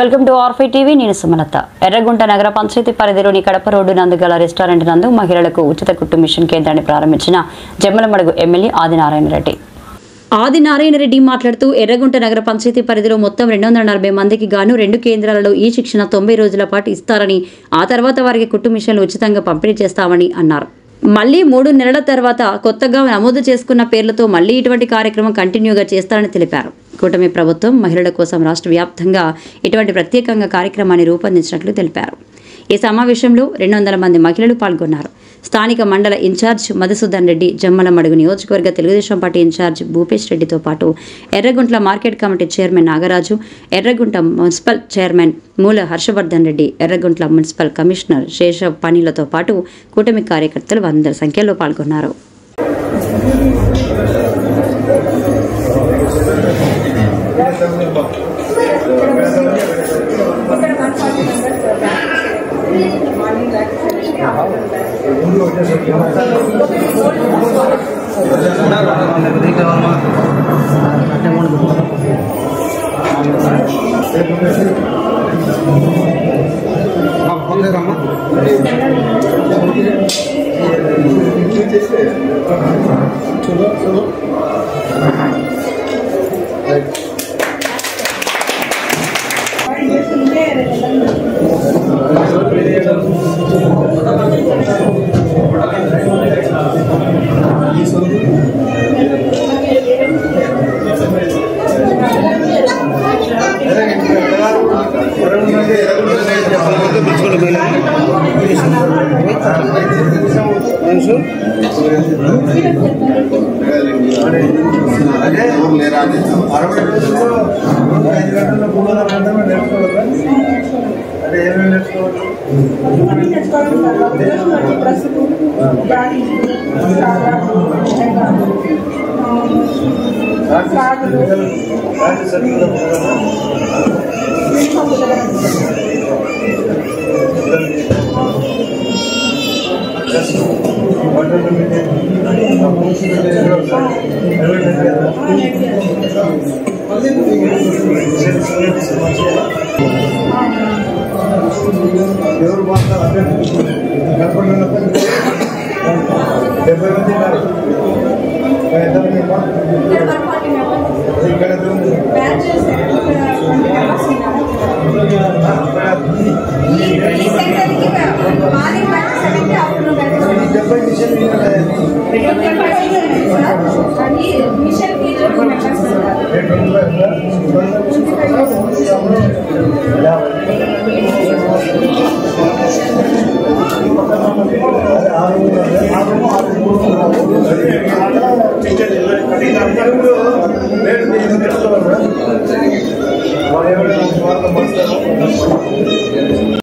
Welcome to R5 TV. నేను సుమలత. ఎర్రగుంట నగర పంచాయతీ పరిధిలోని కడప రోడ్డు నందు గల రెస్టారెంట్ నందు మహిళలకు ఉచిత కుట్టు మిషన్ కేంద్రాన్ని ప్రారంభించిన జమ్మలమడుగు ఎమ్మెల్యే ఆదినారాయణ రెడ్డి మాట్లాడుతూ ఎర్రగుంట నగర పంచాయతీ పరిధిలో మొత్తం 240 మందికి గాను 2 కేంద్రాలలో ఈ శిక్షణ 90 రోజుల పాటు ఇస్తారని, ఆ తర్వాత వారికి కుట్టు మిషన్లు ఉచితంగా పంపిణీ చేస్తామని అన్నారు. మళ్లీ 3 నెలల తర్వాత కొత్తగా నమోదు చేసుకున్న పేర్లతో మళ్లీ ఇటువంటి కార్యక్రమం కంటిన్యూగా చేస్తారని తెలిపారు. కూటమి ప్రభుత్వం మహిళల కోసం రాష్ట్ర వ్యాప్తంగా ఇటువంటి ప్రత్యేకంగా కార్యక్రమాన్ని రూపొందించినట్లు తెలిపారు. ఈ సమావేశంలో 200 మంది మహిళలు పాల్గొన్నారు. స్థానిక మండల ఇన్ఛార్జ్ మధుసూదన్ రెడ్డి, జమ్మలమడుగు నియోజకవర్గ తెలుగుదేశం పార్టీ ఇన్ఛార్జ్ భూపేష్ రెడ్డితో పాటు Erraguntla market committee chairman Nagaraju, Erragunta municipal chairman Moola Harshavardhan Reddy, Erraguntla municipal commissioner శేషవ్ పనిలతో పాటు కూటమి కార్యకర్తలు 100 సంఖ్యలో పాల్గొన్నారు.